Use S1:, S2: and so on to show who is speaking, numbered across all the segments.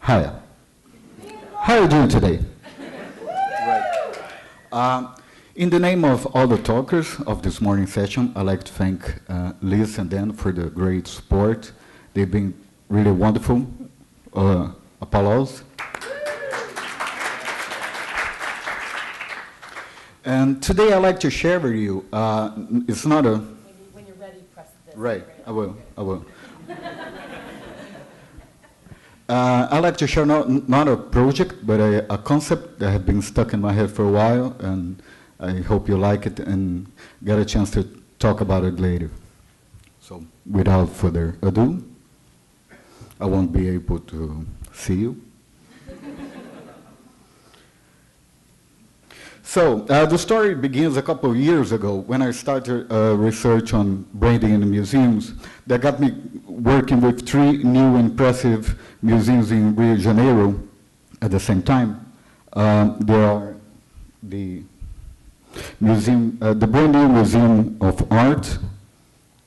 S1: Hi. How are you doing today? In the name of all the talkers of this morning session, I'd like to thank Liz and Dan for the great support. They've been really wonderful. Applause. And today I'd like to share with you, it's not a...
S2: When you're ready, press this.
S1: Right, I will. I'd like to share not a project, but a concept that has been stuck in my head for a while, and I hope you like it and get a chance to talk about it later. So without further ado, I won't be able to see you. So the story begins a couple of years ago when I started research on branding in the museums that got me working with 3 new impressive museums in Rio de Janeiro at the same time. There are the museum, the brand new Museum of Art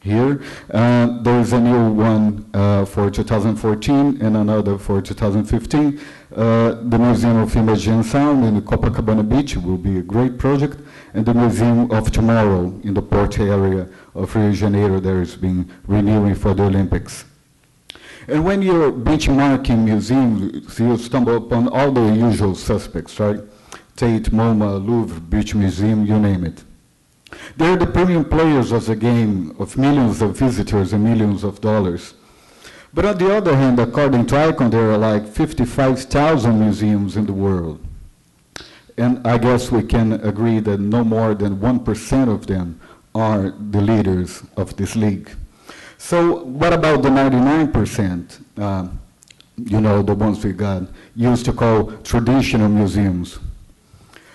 S1: here. There's a new one for 2014 and another for 2015. The Museum of Image and Sound in the Copacabana Beach will be a great project, and the Museum of Tomorrow in the port area of Rio de Janeiro that is being renewing for the Olympics. And when you're benchmarking museums, you stumble upon all the usual suspects, right? Tate, MoMA, Louvre, British Museum, you name it. They're the premium players of the game of millions of visitors and millions of dollars. But on the other hand, according to ICON, there are like 55,000 museums in the world. And I guess we can agree that no more than 1% of them are the leaders of this league. So what about the 99%? You know, the ones we got used to call traditional museums.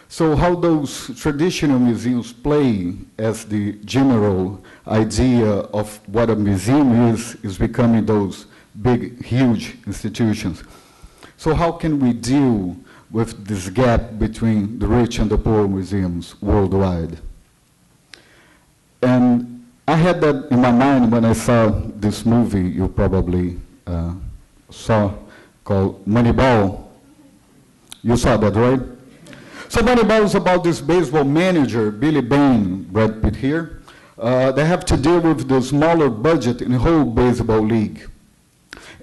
S1: So how those traditional museums play as the general idea of what a museum is becoming those big, huge institutions. So how can we deal with this gap between the rich and the poor museums worldwide? And I had that in my mind when I saw this movie you probably saw called Moneyball. You saw that, right? So Moneyball is about this baseball manager, Billy Bain, Brad Pitt here. They have to deal with the smaller budget in the whole baseball league.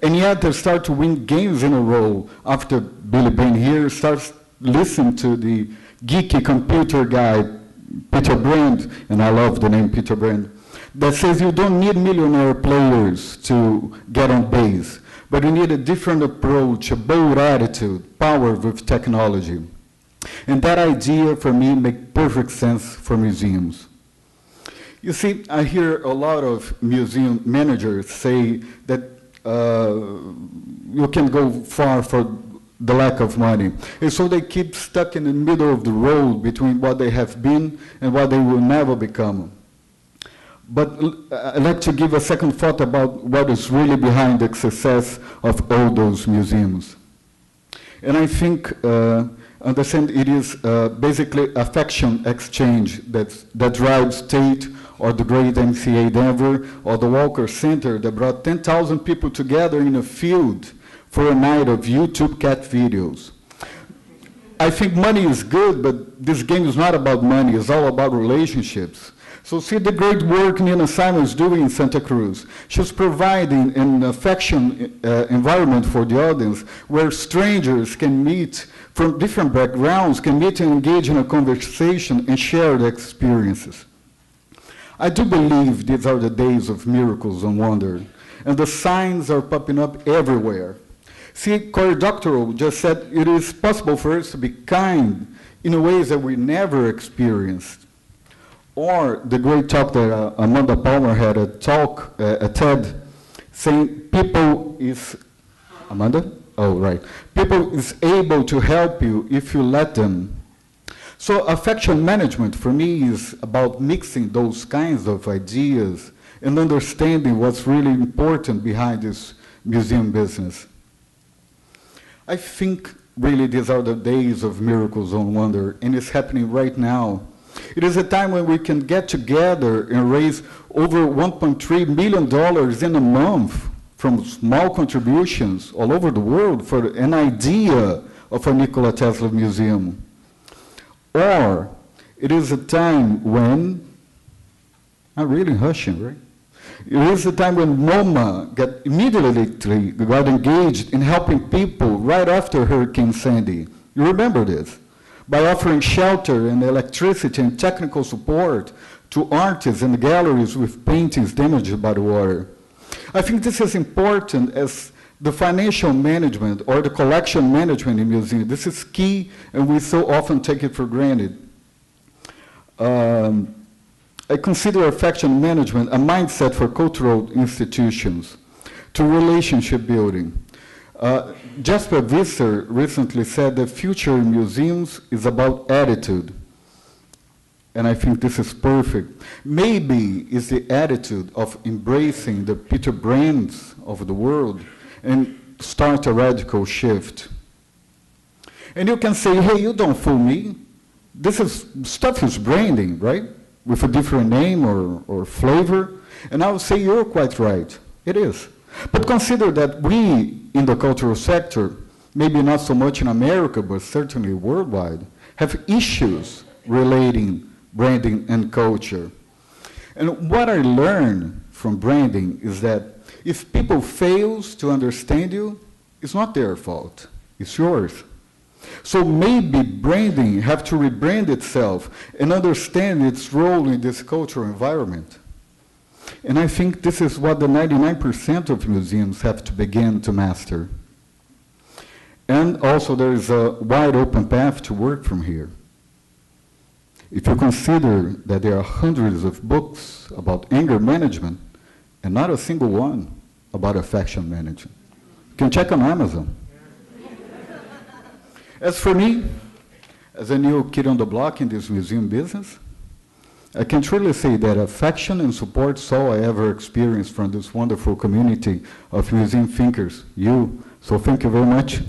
S1: And yet they start to win games in a row after Billy Bain here starts listening to the geeky computer guy, Peter Brand, and I love the name Peter Brand, that says you don't need millionaire players to get on base, but you need a different approach, a bold attitude, power with technology. And that idea, for me, makes perfect sense for museums. You see, I hear a lot of museum managers say that you can go far for the lack of money. And so they keep stuck in the middle of the road between what they have been and what they will never become. But I'd like to give a second thought about what is really behind the success of all those museums. And I think understand it is basically affection exchange that drives Tate or the great MCA Denver or the Walker Center that brought 10,000 people together in a field for a night of YouTube cat videos. I think money is good, but this game is not about money, it's all about relationships. So see the great work Nina Simon is doing in Santa Cruz. She's providing an affection environment for the audience where strangers can meet from different backgrounds, can meet and engage in a conversation and share their experiences. I do believe these are the days of miracles and wonder, and the signs are popping up everywhere. See, Cory Doctorow just said it is possible for us to be kind in ways that we never experienced. Or the great talk that Amanda Palmer had at TED, saying people is, Amanda? Oh, right. People is able to help you if you let them. So affection management for me is about mixing those kinds of ideas and understanding what's really important behind this museum business. I think really these are the days of miracles and wonder, and it's happening right now. It is a time when we can get together and raise over $1.3 million in a month from small contributions all over the world for an idea of a Nikola Tesla museum. Or it is a time when, I'm really hushing, right? It is a time when MoMA immediately got engaged in helping people right after Hurricane Sandy. You remember this? By offering shelter and electricity and technical support to artists and galleries with paintings damaged by the water. I think this is important as the financial management or the collection management in museums. This is key, and we so often take it for granted. I consider affection management a mindset for cultural institutions, to relationship building. Jasper Visser recently said the future in museums is about attitude. And I think this is perfect. Maybe it's the attitude of embracing the Peter Brands of the world and start a radical shift. And you can say, hey, you don't fool me. Stuff is branding, right? With a different name or flavor. And I would say you're quite right. It is. But consider that we in the cultural sector, maybe not so much in America, but certainly worldwide, have issues relating branding and culture. And what I learned from branding is that if people fail to understand you, it's not their fault, it's yours. So maybe branding have to rebrand itself and understand its role in this cultural environment. And I think this is what the 99% of museums have to begin to master. And also there is a wide open path to work from here. If you consider that there are hundreds of books about anger management and not a single one about affection management, you can check on Amazon. As for me, as a new kid on the block in this museum business, I can truly say that affection and support is all I ever experienced from this wonderful community of museum thinkers, you. So thank you very much.